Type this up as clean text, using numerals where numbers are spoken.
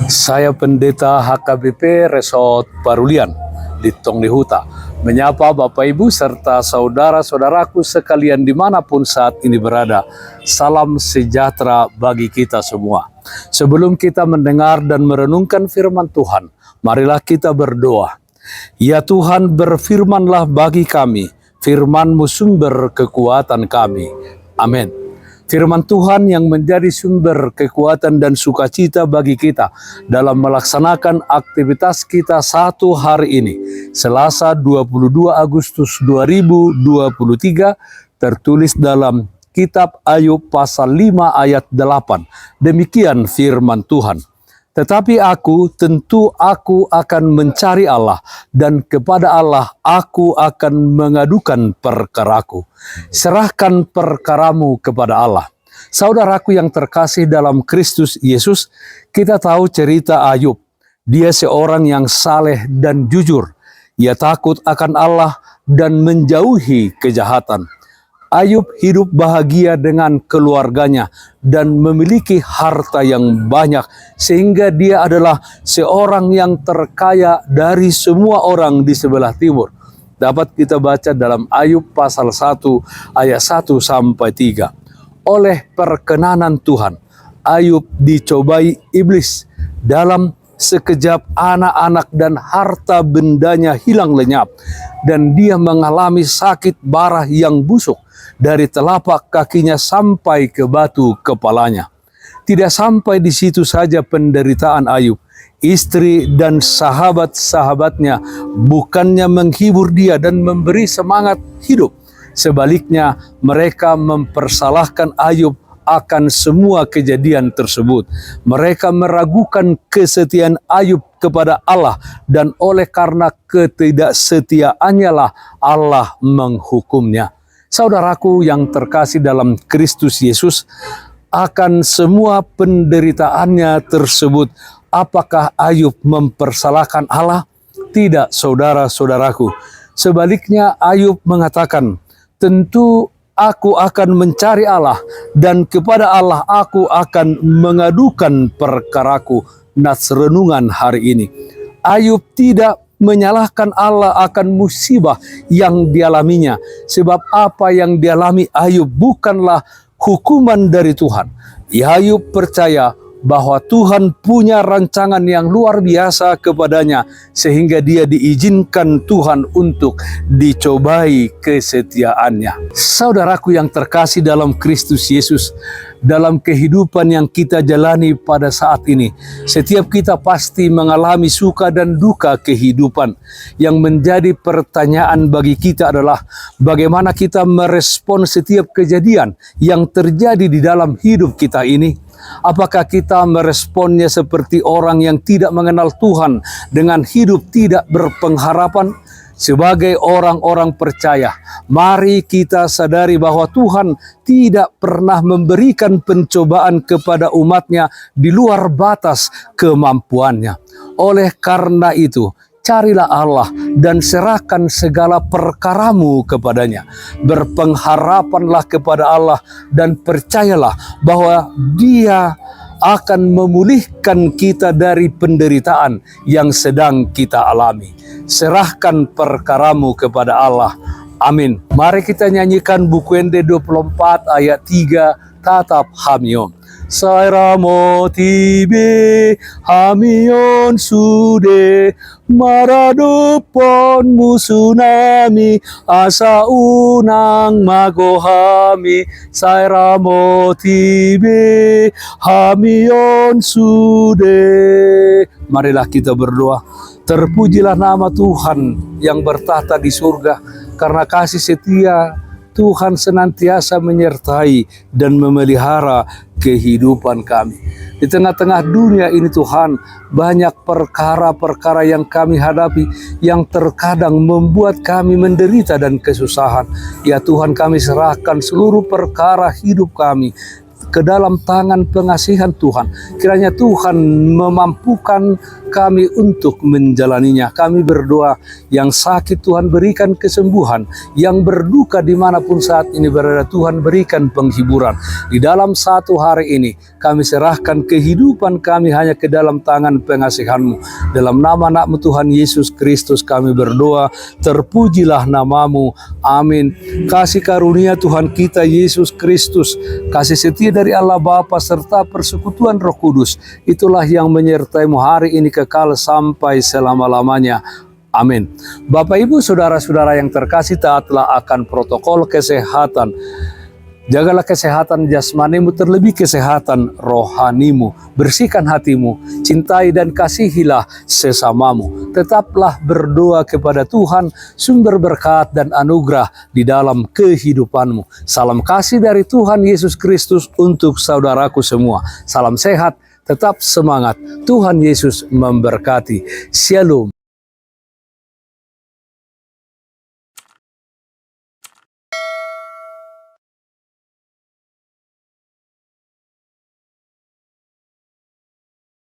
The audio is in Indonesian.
Saya Pendeta HKBP Resort Parulian di Tongnihuta menyapa Bapak Ibu serta saudara-saudaraku sekalian dimanapun saat ini berada. Salam sejahtera bagi kita semua. Sebelum kita mendengar dan merenungkan firman Tuhan, marilah kita berdoa. Ya Tuhan, berfirmanlah bagi kami, firman-Mu sumber kekuatan kami. Amin. Firman Tuhan yang menjadi sumber kekuatan dan sukacita bagi kita dalam melaksanakan aktivitas kita satu hari ini, Selasa 22 Agustus 2023, tertulis dalam Kitab Ayub pasal 5 ayat 8. Demikian firman Tuhan. Tetapi tentu aku akan mencari Allah, dan kepada Allah aku akan mengadukan perkaraku. Serahkan perkaramu kepada Allah. Saudaraku yang terkasih dalam Kristus Yesus, kita tahu cerita Ayub. Dia seorang yang saleh dan jujur. Ia takut akan Allah dan menjauhi kejahatan. Ayub hidup bahagia dengan keluarganya dan memiliki harta yang banyak, sehingga dia adalah seorang yang terkaya dari semua orang di sebelah timur. Dapat kita baca dalam Ayub pasal 1 ayat 1 sampai 3. Oleh perkenanan Tuhan, Ayub dicobai iblis. Dalam sekejap anak-anak dan harta bendanya hilang lenyap, dan dia mengalami sakit parah yang busuk dari telapak kakinya sampai ke batu kepalanya. Tidak sampai di situ saja penderitaan Ayub. Istri dan sahabat-sahabatnya bukannya menghibur dia dan memberi semangat hidup. Sebaliknya, mereka mempersalahkan Ayub akan semua kejadian tersebut. Mereka meragukan kesetiaan Ayub kepada Allah, dan oleh karena ketidaksetiaannya lah Allah menghukumnya. Saudaraku yang terkasih dalam Kristus Yesus, akan semua penderitaannya tersebut, apakah Ayub mempersalahkan Allah? Tidak, saudara-saudaraku. Sebaliknya, Ayub mengatakan, tentu aku akan mencari Allah, dan kepada Allah aku akan mengadukan perkaraku. Nats renungan hari ini. Ayub tidak menyalahkan Allah akan musibah yang dialaminya, sebab apa yang dialami Ayub bukanlah hukuman dari Tuhan. Ayub percaya bahwa Tuhan punya rancangan yang luar biasa kepadanya, sehingga dia diizinkan Tuhan untuk dicobai kesetiaannya. Saudaraku yang terkasih dalam Kristus Yesus, dalam kehidupan yang kita jalani pada saat ini, setiap kita pasti mengalami suka dan duka kehidupan. Yang menjadi pertanyaan bagi kita adalah bagaimana kita merespon setiap kejadian yang terjadi di dalam hidup kita ini. Apakah kita meresponnya seperti orang yang tidak mengenal Tuhan dengan hidup tidak berpengharapan? Sebagai orang-orang percaya, mari kita sadari bahwa Tuhan tidak pernah memberikan pencobaan kepada umatnya di luar batas kemampuannya. Oleh karena itu, carilah Allah dan serahkan segala perkaramu kepadanya. Berpengharapanlah kepada Allah dan percayalah bahwa Dia akan memulihkan kita dari penderitaan yang sedang kita alami. Serahkan perkaramu kepada Allah. Amin. Mari kita nyanyikan buku ND 24 ayat 3, Tatap Hamion. Sairamo tibe hamion sude maradupon musunami asa unang magohami. Sairamo tibe hamion sude. Marilah kita berdoa. Terpujilah nama Tuhan yang bertahta di surga, karena kasih setia Tuhan senantiasa menyertai dan memelihara kehidupan kami. Di tengah-tengah dunia ini Tuhan, banyak perkara-perkara yang kami hadapi yang terkadang membuat kami menderita dan kesusahan. Ya Tuhan, kami serahkan seluruh perkara hidup kami ke dalam tangan pengasihan Tuhan. Kiranya Tuhan memampukan kami untuk menjalaninya. Kami berdoa, yang sakit Tuhan berikan kesembuhan, yang berduka dimanapun saat ini berada Tuhan berikan penghiburan. Di dalam satu hari ini kami serahkan kehidupan kami hanya ke dalam tangan pengasihan-Mu. Dalam nama anak-Mu Tuhan Yesus Kristus kami berdoa, terpujilah nama-Mu. Amin. Kasih karunia Tuhan kita Yesus Kristus, kasih setia dari Allah Bapa serta persekutuan Roh Kudus, itulah yang menyertai-Mu hari ini kekal sampai selama-lamanya. Amin. Bapak, Ibu, saudara-saudara yang terkasih, taatlah akan protokol kesehatan. Jagalah kesehatan jasmanimu, terlebih kesehatan rohanimu. Bersihkan hatimu, cintai dan kasihilah sesamamu. Tetaplah berdoa kepada Tuhan, sumber berkat dan anugerah di dalam kehidupanmu. Salam kasih dari Tuhan Yesus Kristus untuk saudaraku semua. Salam sehat, tetap semangat. Tuhan Yesus memberkati. Shalom.